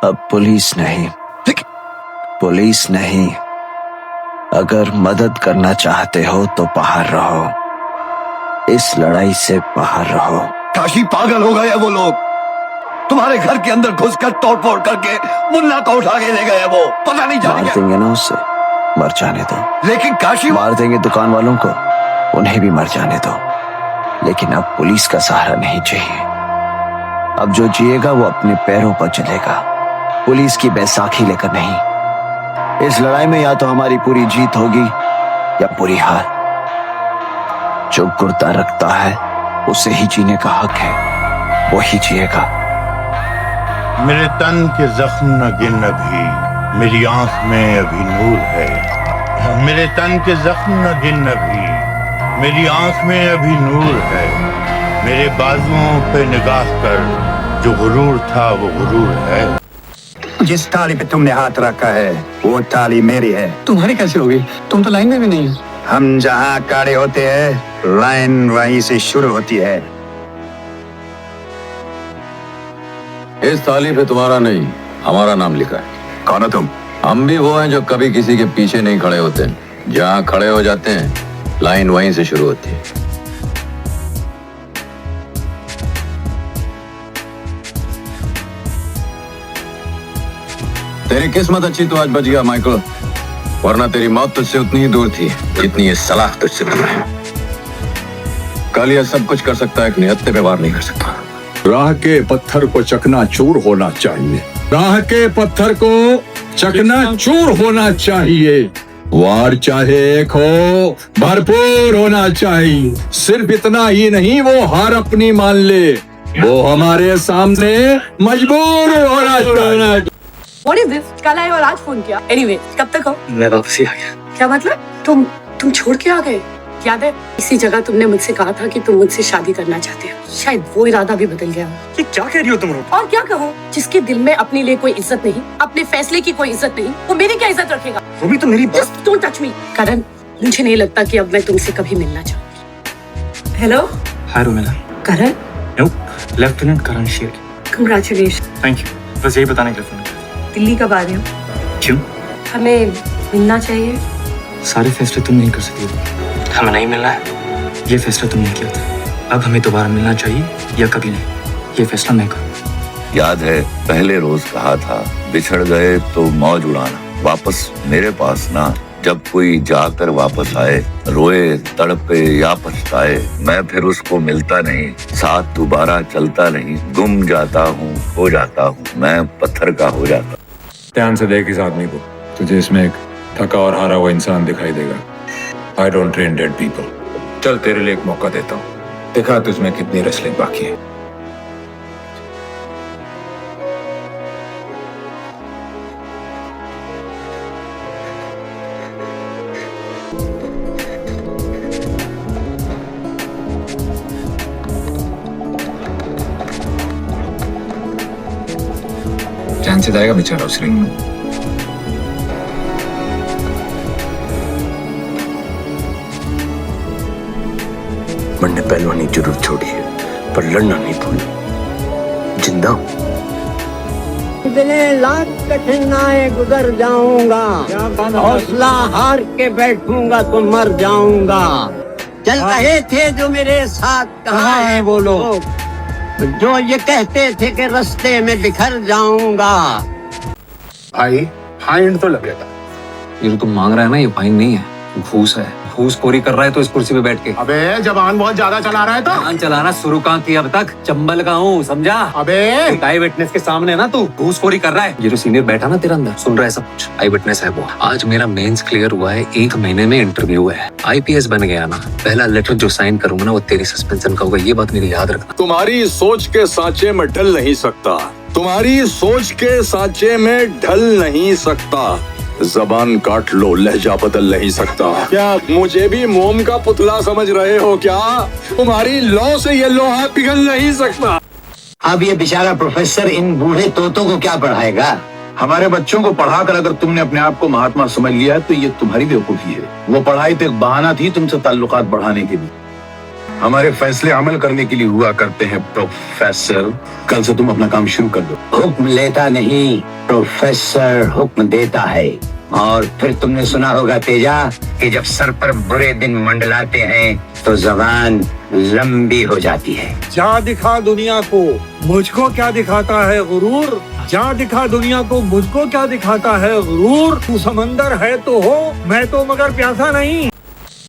अब पुलिस नहीं, अगर मदद करना चाहते हो तो बाहर रहो, इस लड़ाई से बाहर रहो। काशी पागल हो गए वो लोग, तुम्हारे घर के अंदर घुसकर तोड़फोड़ करके मुन्ना को उठा के ले गए। वो पता नहीं जाने मार देंगे ना उसे, मर जाने दो। लेकिन काशी मार देंगे दुकान वालों को, उन्हें भी मर जाने दो। लेकिन अब पुलिस का सहारा नहीं चाहिए। अब जो जिएगा वो अपने पैरों पर चलेगा, पुलिस की बैसाखी लेकर नहीं। इस लड़ाई में या तो हमारी पूरी जीत होगी या पूरी हार। जो गुर्दा रखता है उसे ही जीने का हक है, वो ही जिएगा। मेरे तन के जख्म न गिन अभी, मेरी आंख में अभी नूर है। मेरे तन के जख्म न गिन अभी, मेरी आंख में अभी नूर है। मेरे बाजुओं पे निगाह कर, जो गुरूर था वो गुरूर है। जिस थाली पे तुमने हाथ रखा है वो थाली मेरी है। तुम्हारी कैसे होगी? तुम तो लाइन में भी नहीं हो। हम जहाँ खड़े होते हैं लाइन वहीं से शुरू होती है। इस थाली पे तुम्हारा नहीं, हमारा नाम लिखा है। कौन हो तुम? हम भी वो हैं जो कभी किसी के पीछे नहीं खड़े होते। जहाँ खड़े हो जाते हैं लाइन वहीं से शुरू होती है। तेरी किस्मत अच्छी तो आज बच गया माइकल, वरना तेरी मौत तुझसे उतनी ही दूर थी जितनी ये सलाह तुझसे दूर है। कल यह सब कुछ कर सकता है, एक निहत्थे पे वार नहीं कर सकता। राह के पत्थर को चकनाचूर होना चाहिए, राह के पत्थर को चकनाचूर होना चाहिए। वार चाहे एक हो, भरपूर होना चाहिए। सिर्फ इतना ही नहीं, वो हार अपनी मान ले, वो हमारे सामने मजबूर होना चाहिए। What is this? कल आए और आज फोन किया। Anyway, कब तक हो? मैं वापसी आ गया। क्या मतलब? तुम छोड़ के आ गए? याद है इसी जगह तुमने मुझसे कहा था कि तुम मुझसे शादी करना चाहते हो। शायद वो इरादा भी बदल गया हो। ये क्या कह रही हो तुम? और क्या कहूँ? जिसके दिल में अपने लिए कोई इज्जत नहीं, अपने फैसले की कोई इज्जत नहीं, वो मेरी क्या इज्जत रखेगा? वो भी तो मेरी बात। Just don't touch me. करण, मुझे नहीं लगता कि अब मैं तुमसे कभी मिलना चाहूंगी। हेलो? हाय रोमेला। करण? नोप, लेफ्टिनेंट करण शेर। Congratulations. Thank you. बस यही बताने के लिए फोन किया। दिल्ली कब आ रहे हो? क्यों? हमें मिलना चाहिए। सारे फैसले तुम नहीं कर सकती हो। हमें नहीं मिलना है, ये फैसला तुमने किया था। अब हमें दोबारा मिलना चाहिए या कभी नहीं, ये फैसला मैं करूँ। याद है पहले रोज कहा था, बिछड़ गए तो मौज उड़ाना, वापस मेरे पास ना। जब कोई जाकर वापस आए, रोए तड़पे या पछताए, मैं फिर उसको मिलता नहीं, साथ दोबारा चलता नहीं। गुम जाता हूँ, खो जाता हूँ, मैं पत्थर का हो जाता। ध्यान से देख इस आदमी को, तुझे इसमें एक थका और हारा हुआ इंसान दिखाई देगा। I don't train dead people. चल तेरे लिए एक मौका देता हूँ, दिखा तुझमें कितनी रेसलिंग बाकी है। जान से जाएगा बेचारा उस रिंग में। मैंने पहलवानी जरूर छोड़ी है, पर लड़ना नहीं भूला। जिंदा इतने लाख कठिनाई गुजर जाऊंगा, हौसला हार के बैठूंगा तो मर जाऊंगा। चल रहे थे जो मेरे साथ, कहाँ है वो लोग जो ये कहते थे कि रास्ते में बिखर जाऊंगा। भाई फाइन तो लगेगा। ये जो तुम मांग रहा है ना, ये फाइन नहीं है, घूस है। घूसखोरी कर रहा है तो इस कुर्सी पे बैठ के। अबे जबान बहुत ज्यादा चला रहा है तो। जबान चलाना शुरू कहाँ किया अब तक? चंबल का हूँ, समझा? अबे आई विटनेस के सामने ना तू घूसखोरी कर रहा है। ये जो सीनियर बैठा ना तेरे अंदर, सुन रहा है सब कुछ। आई विटनेस है वो। आज मेरा मेंस क्लियर हुआ है, 1 महीने में इंटरव्यू है। IPS बन गया ना, पहला लेटर जो साइन करूंगा ना वो तेरी सस्पेंशन का होगा, ये बात मेरी याद रखना। तुम्हारी सोच के सांचे में ढल नहीं सकता, तुम्हारी सोच के सांचे में ढल नहीं सकता। जबान काट लो, लहजा बदल नहीं सकता। क्या मुझे भी मोम का पुतला समझ रहे हो क्या? तुम्हारी लौ से ये लोहा पिघल नहीं सकता। अब ये बेचारा प्रोफेसर इन बूढ़े तोतों को क्या पढ़ाएगा? हमारे बच्चों को पढ़ाकर अगर तुमने अपने आप को महात्मा समझ लिया है तो ये तुम्हारी बेवकूफी है। वो पढ़ाई तो एक बहाना थी तुमसे ताल्लुकात बढ़ाने के लिए। हमारे फैसले अमल करने के लिए हुआ करते हैं प्रोफेसर। कल से तुम अपना काम शुरू कर दो। हुक्म लेता नहीं, प्रोफेसर हुक्म देता है। और फिर तुमने सुना होगा तेजा कि जब सर पर बुरे दिन मंडलाते हैं तो जबान लंबी हो जाती है। जा दिखा दुनिया को, मुझको क्या दिखाता है गुरूर। जा दिखा दुनिया को, मुझको क्या दिखाता है गुरूर। तू समंदर है तो हो, मैं तो मगर प्यासा नहीं।